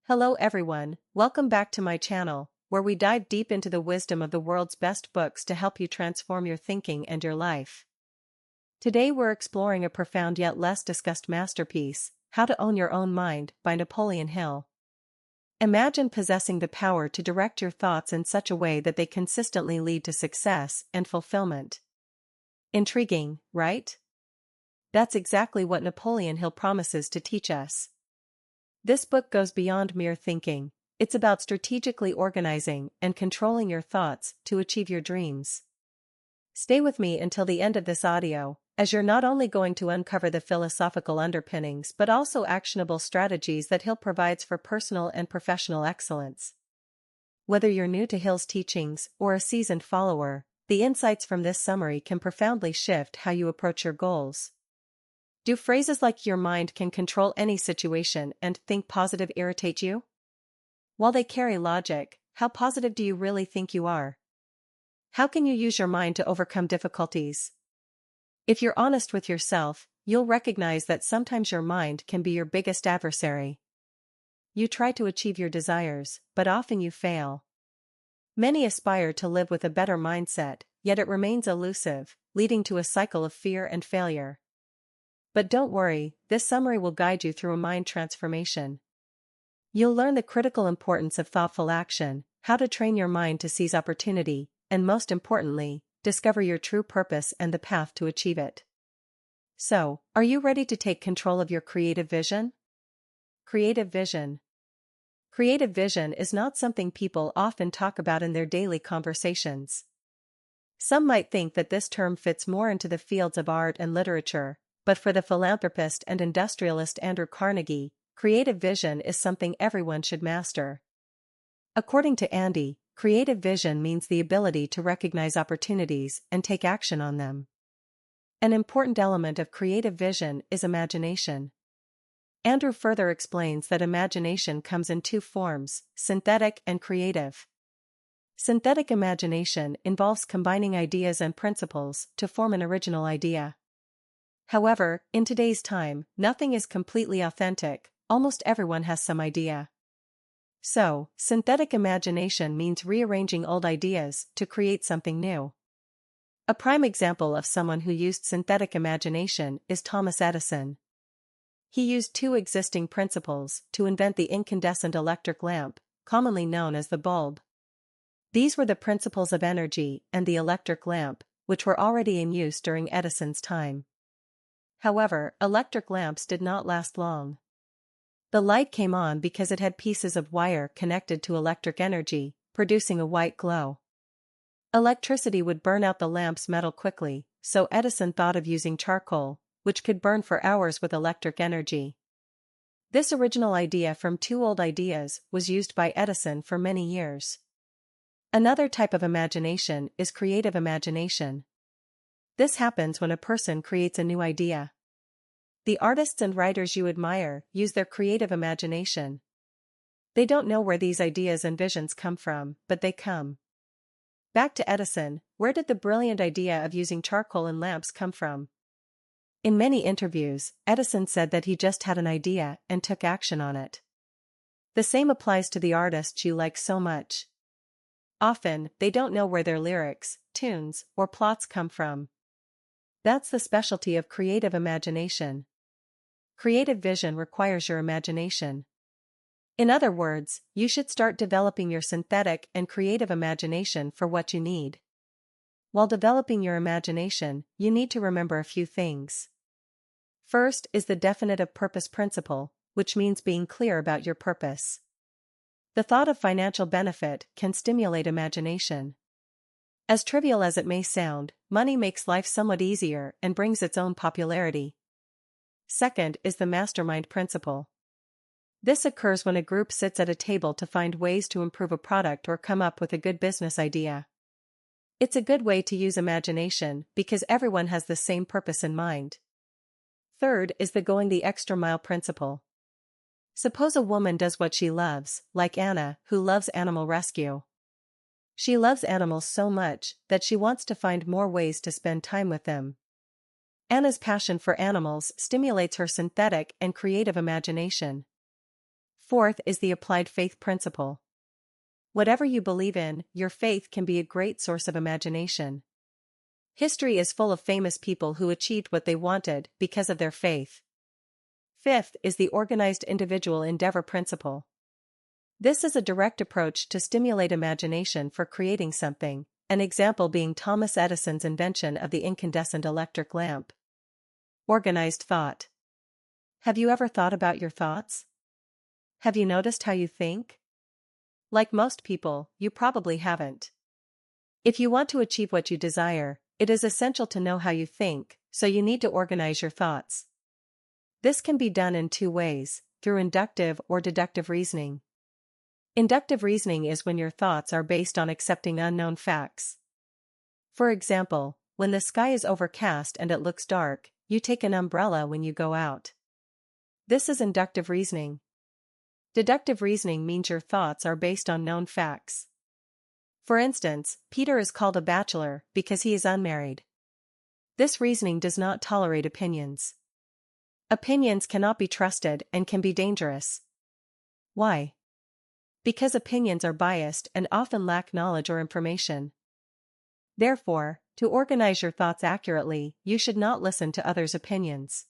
Hello everyone, welcome back to my channel, where we dive deep into the wisdom of the world's best books to help you transform your thinking and your life. Today we're exploring a profound yet less discussed masterpiece, How to Own Your Own Mind by Napoleon Hill. Imagine possessing the power to direct your thoughts in such a way that they consistently lead to success and fulfillment. Intriguing, right? That's exactly what Napoleon Hill promises to teach us. This book goes beyond mere thinking. It's about strategically organizing and controlling your thoughts to achieve your dreams. Stay with me until the end of this audio, as you're not only going to uncover the philosophical underpinnings but also actionable strategies that Hill provides for personal and professional excellence. Whether you're new to Hill's teachings or a seasoned follower, the insights from this summary can profoundly shift how you approach your goals. Do phrases like "your mind can control any situation" and "think positive" irritate you? While they carry logic, how positive do you really think you are? How can you use your mind to overcome difficulties? If you're honest with yourself, you'll recognize that sometimes your mind can be your biggest adversary. You try to achieve your desires, but often you fail. Many aspire to live with a better mindset, yet it remains elusive, leading to a cycle of fear and failure. But don't worry, this summary will guide you through a mind transformation. You'll learn the critical importance of thoughtful action, how to train your mind to seize opportunity, and most importantly, discover your true purpose and the path to achieve it. So, are you ready to take control of your creative vision? Creative vision. Creative vision is not something people often talk about in their daily conversations. Some might think that this term fits more into the fields of art and literature. But for the philanthropist and industrialist Andrew Carnegie, creative vision is something everyone should master. According to Andy, creative vision means the ability to recognize opportunities and take action on them. An important element of creative vision is imagination. Andrew further explains that imagination comes in two forms, synthetic and creative. Synthetic imagination involves combining ideas and principles to form an original idea. However, in today's time, nothing is completely authentic, almost everyone has some idea. So, synthetic imagination means rearranging old ideas to create something new. A prime example of someone who used synthetic imagination is Thomas Edison. He used two existing principles to invent the incandescent electric lamp, commonly known as the bulb. These were the principles of energy and the electric lamp, which were already in use during Edison's time. However, electric lamps did not last long. The light came on because it had pieces of wire connected to electric energy, producing a white glow. Electricity would burn out the lamp's metal quickly, so Edison thought of using charcoal, which could burn for hours with electric energy. This original idea from two old ideas was used by Edison for many years. Another type of imagination is creative imagination. This happens when a person creates a new idea. The artists and writers you admire use their creative imagination. They don't know where these ideas and visions come from, but they come. Back to Edison, where did the brilliant idea of using charcoal in lamps come from? In many interviews, Edison said that he just had an idea and took action on it. The same applies to the artists you like so much. Often, they don't know where their lyrics, tunes, or plots come from. That's the specialty of creative imagination. Creative vision requires your imagination. In other words, you should start developing your synthetic and creative imagination for what you need. While developing your imagination, you need to remember a few things. First is the definitive purpose principle, which means being clear about your purpose. The thought of financial benefit can stimulate imagination. As trivial as it may sound, money makes life somewhat easier and brings its own popularity. Second is the mastermind principle. This occurs when a group sits at a table to find ways to improve a product or come up with a good business idea. It's a good way to use imagination because everyone has the same purpose in mind. Third is the going the extra mile principle. Suppose a woman does what she loves, like Anna, who loves animal rescue. She loves animals so much that she wants to find more ways to spend time with them. Anna's passion for animals stimulates her synthetic and creative imagination. Fourth is the applied faith principle. Whatever you believe in, your faith can be a great source of imagination. History is full of famous people who achieved what they wanted because of their faith. Fifth is the organized individual endeavor principle. This is a direct approach to stimulate imagination for creating something, an example being Thomas Edison's invention of the incandescent electric lamp. Organized thought. Have you ever thought about your thoughts? Have you noticed how you think? Like most people, you probably haven't. If you want to achieve what you desire, it is essential to know how you think, so you need to organize your thoughts. This can be done in two ways, through inductive or deductive reasoning. Inductive reasoning is when your thoughts are based on accepting unknown facts. For example, when the sky is overcast and it looks dark, you take an umbrella when you go out. This is inductive reasoning. Deductive reasoning means your thoughts are based on known facts. For instance, Peter is called a bachelor because he is unmarried. This reasoning does not tolerate opinions. Opinions cannot be trusted and can be dangerous. Why? Because opinions are biased and often lack knowledge or information. Therefore, to organize your thoughts accurately, you should not listen to others' opinions.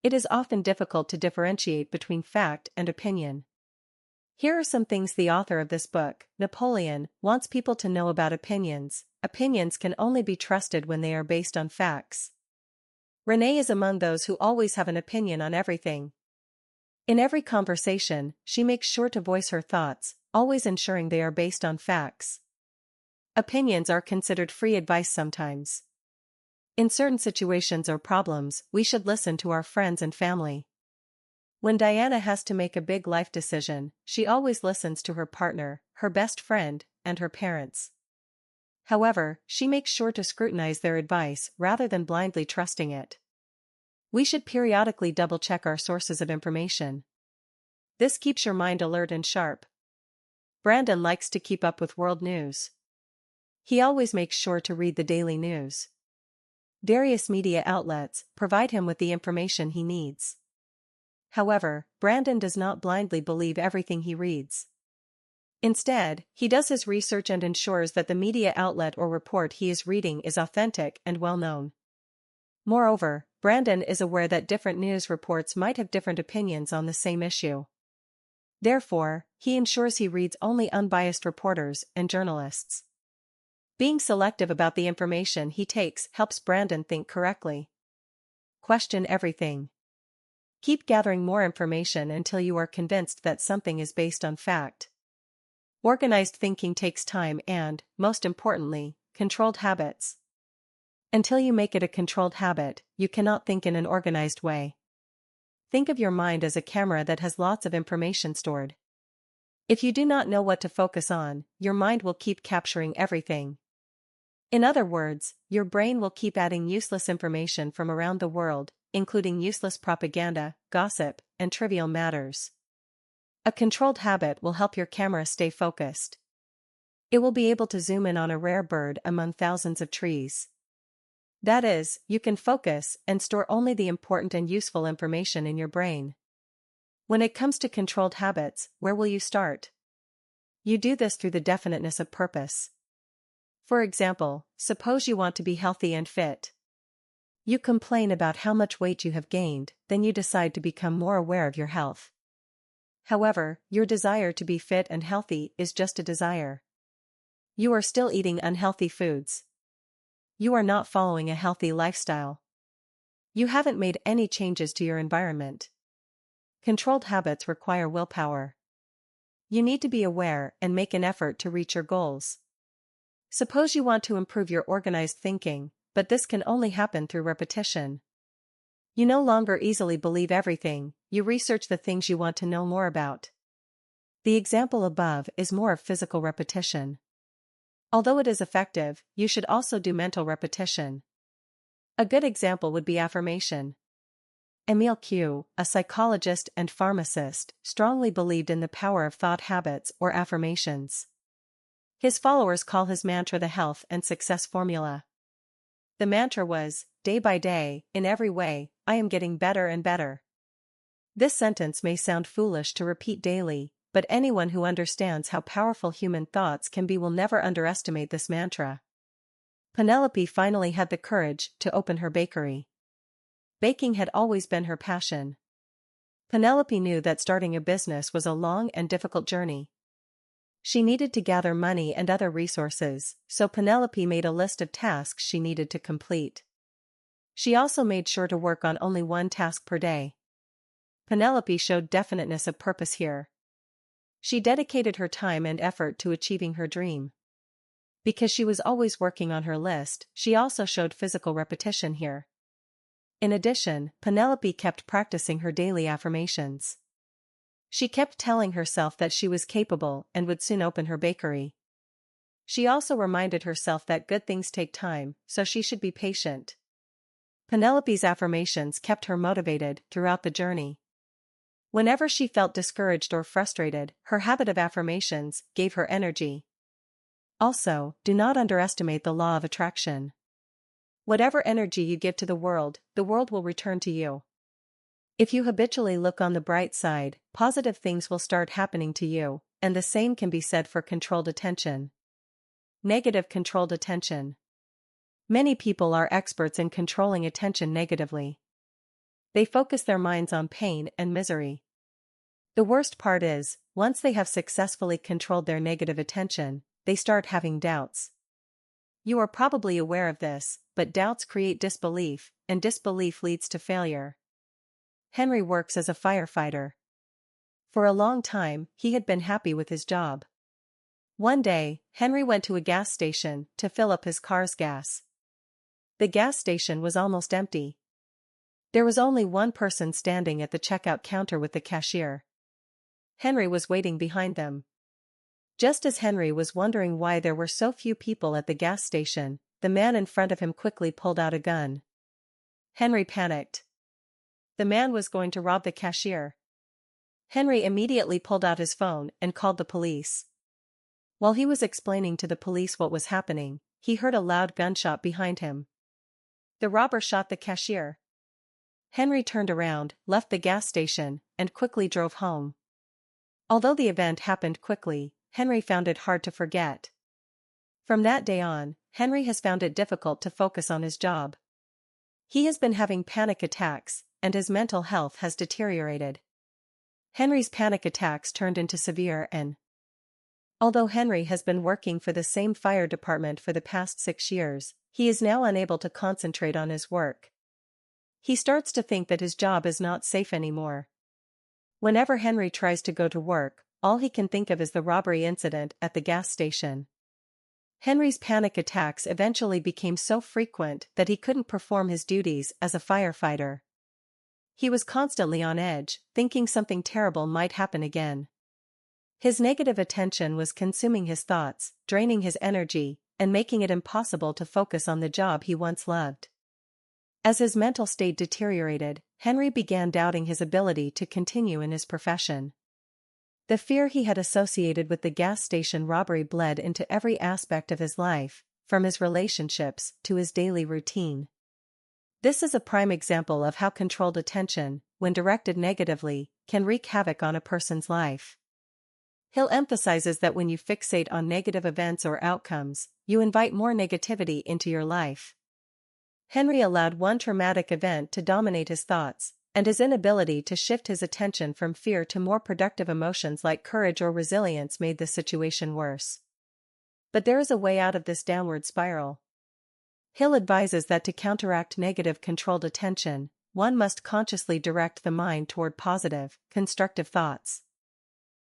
It is often difficult to differentiate between fact and opinion. Here are some things the author of this book, Napoleon, wants people to know about opinions. Opinions can only be trusted when they are based on facts. Renee is among those who always have an opinion on everything. In every conversation, she makes sure to voice her thoughts, always ensuring they are based on facts. Opinions are considered free advice sometimes. In certain situations or problems, we should listen to our friends and family. When Diana has to make a big life decision, she always listens to her partner, her best friend, and her parents. However, she makes sure to scrutinize their advice rather than blindly trusting it. We should periodically double-check our sources of information. This keeps your mind alert and sharp. Brandon likes to keep up with world news. He always makes sure to read the daily news. Various media outlets provide him with the information he needs. However, Brandon does not blindly believe everything he reads. Instead, he does his research and ensures that the media outlet or report he is reading is authentic and well-known. Moreover, Brandon is aware that different news reports might have different opinions on the same issue. Therefore, he ensures he reads only unbiased reporters and journalists. Being selective about the information he takes helps Brandon think correctly. Question everything. Keep gathering more information until you are convinced that something is based on fact. Organized thinking takes time and, most importantly, controlled habits. Until you make it a controlled habit, you cannot think in an organized way. Think of your mind as a camera that has lots of information stored. If you do not know what to focus on, your mind will keep capturing everything. In other words, your brain will keep adding useless information from around the world, including useless propaganda, gossip, and trivial matters. A controlled habit will help your camera stay focused. It will be able to zoom in on a rare bird among thousands of trees. That is, you can focus and store only the important and useful information in your brain. When it comes to controlled habits, where will you start? You do this through the definiteness of purpose. For example, suppose you want to be healthy and fit. You complain about how much weight you have gained, then you decide to become more aware of your health. However, your desire to be fit and healthy is just a desire. You are still eating unhealthy foods. You are not following a healthy lifestyle. You haven't made any changes to your environment. Controlled habits require willpower. You need to be aware and make an effort to reach your goals. Suppose you want to improve your organized thinking, but this can only happen through repetition. You no longer easily believe everything, you research the things you want to know more about. The example above is more of physical repetition. Although it is effective, you should also do mental repetition. A good example would be affirmation. Emile Q, a psychologist and pharmacist, strongly believed in the power of thought habits or affirmations. His followers call his mantra the health and success formula. The mantra was, day by day, in every way, I am getting better and better. This sentence may sound foolish to repeat daily, but anyone who understands how powerful human thoughts can be will never underestimate this mantra. Penelope finally had the courage to open her bakery. Baking had always been her passion. Penelope knew that starting a business was a long and difficult journey. She needed to gather money and other resources, so Penelope made a list of tasks she needed to complete. She also made sure to work on only one task per day. Penelope showed definiteness of purpose here. She dedicated her time and effort to achieving her dream. Because she was always working on her list, she also showed physical repetition here. In addition, Penelope kept practicing her daily affirmations. She kept telling herself that she was capable and would soon open her bakery. She also reminded herself that good things take time, so she should be patient. Penelope's affirmations kept her motivated throughout the journey. Whenever she felt discouraged or frustrated, her habit of affirmations gave her energy. Also, do not underestimate the law of attraction. Whatever energy you give to the world will return to you. If you habitually look on the bright side, positive things will start happening to you, and the same can be said for controlled attention. Negative controlled attention. Many people are experts in controlling attention negatively. They focus their minds on pain and misery. The worst part is, once they have successfully controlled their negative attention, they start having doubts. You are probably aware of this, but doubts create disbelief, and disbelief leads to failure. Henry works as a firefighter. For a long time, he had been happy with his job. One day, Henry went to a gas station to fill up his car's gas. The gas station was almost empty. There was only one person standing at the checkout counter with the cashier. Henry was waiting behind them. Just as Henry was wondering why there were so few people at the gas station, the man in front of him quickly pulled out a gun. Henry panicked. The man was going to rob the cashier. Henry immediately pulled out his phone and called the police. While he was explaining to the police what was happening, he heard a loud gunshot behind him. The robber shot the cashier. Henry turned around, left the gas station, and quickly drove home. Although the event happened quickly, Henry found it hard to forget. From that day on, Henry has found it difficult to focus on his job. He has been having panic attacks, and his mental health has deteriorated. Henry's panic attacks turned into severe and. Although Henry has been working for the same fire department for the past 6 years, he is now unable to concentrate on his work. He starts to think that his job is not safe anymore. Whenever Henry tries to go to work, all he can think of is the robbery incident at the gas station. Henry's panic attacks eventually became so frequent that he couldn't perform his duties as a firefighter. He was constantly on edge, thinking something terrible might happen again. His negative attention was consuming his thoughts, draining his energy, and making it impossible to focus on the job he once loved. As his mental state deteriorated, Henry began doubting his ability to continue in his profession. The fear he had associated with the gas station robbery bled into every aspect of his life, from his relationships to his daily routine. This is a prime example of how controlled attention, when directed negatively, can wreak havoc on a person's life. Hill emphasizes that when you fixate on negative events or outcomes, you invite more negativity into your life. Henry allowed one traumatic event to dominate his thoughts, and his inability to shift his attention from fear to more productive emotions like courage or resilience made the situation worse. But there is a way out of this downward spiral. Hill advises that to counteract negative controlled attention, one must consciously direct the mind toward positive, constructive thoughts.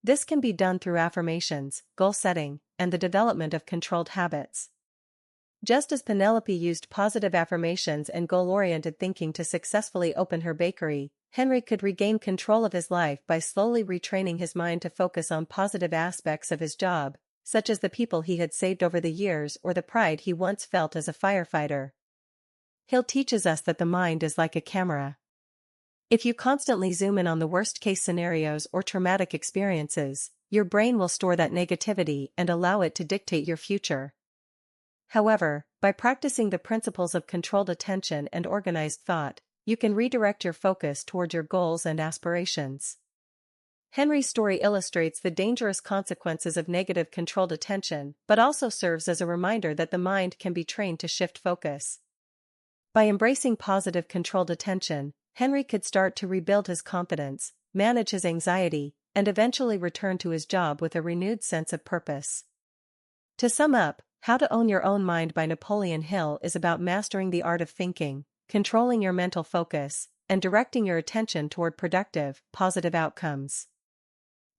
This can be done through affirmations, goal setting, and the development of controlled habits. Just as Penelope used positive affirmations and goal-oriented thinking to successfully open her bakery, Henry could regain control of his life by slowly retraining his mind to focus on positive aspects of his job, such as the people he had saved over the years or the pride he once felt as a firefighter. Hill teaches us that the mind is like a camera. If you constantly zoom in on the worst-case scenarios or traumatic experiences, your brain will store that negativity and allow it to dictate your future. However, by practicing the principles of controlled attention and organized thought, you can redirect your focus toward your goals and aspirations. Henry's story illustrates the dangerous consequences of negative controlled attention, but also serves as a reminder that the mind can be trained to shift focus. By embracing positive controlled attention, Henry could start to rebuild his confidence, manage his anxiety, and eventually return to his job with a renewed sense of purpose. To sum up, How to Own Your Own Mind by Napoleon Hill is about mastering the art of thinking, controlling your mental focus, and directing your attention toward productive, positive outcomes.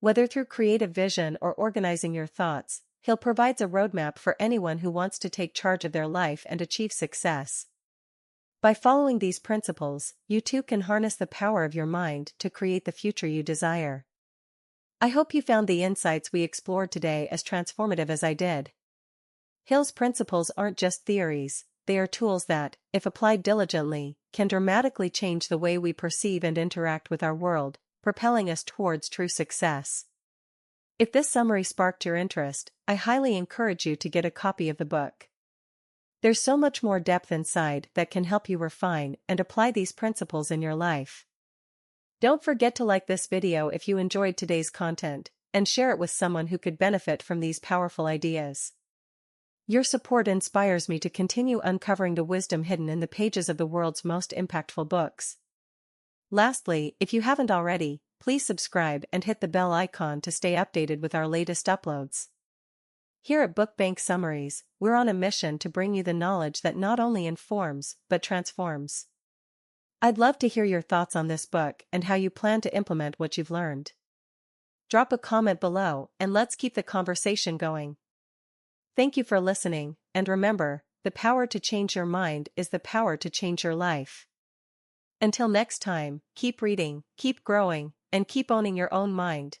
Whether through creative vision or organizing your thoughts, Hill provides a roadmap for anyone who wants to take charge of their life and achieve success. By following these principles, you too can harness the power of your mind to create the future you desire. I hope you found the insights we explored today as transformative as I did. Hill's principles aren't just theories, they are tools that, if applied diligently, can dramatically change the way we perceive and interact with our world, propelling us towards true success. If this summary sparked your interest, I highly encourage you to get a copy of the book. There's so much more depth inside that can help you refine and apply these principles in your life. Don't forget to like this video if you enjoyed today's content, and share it with someone who could benefit from these powerful ideas. Your support inspires me to continue uncovering the wisdom hidden in the pages of the world's most impactful books. Lastly, if you haven't already, please subscribe and hit the bell icon to stay updated with our latest uploads. Here at Book Bank Summaries, we're on a mission to bring you the knowledge that not only informs, but transforms. I'd love to hear your thoughts on this book and how you plan to implement what you've learned. Drop a comment below and let's keep the conversation going. Thank you for listening, and remember, the power to change your mind is the power to change your life. Until next time, keep reading, keep growing, and keep owning your own mind.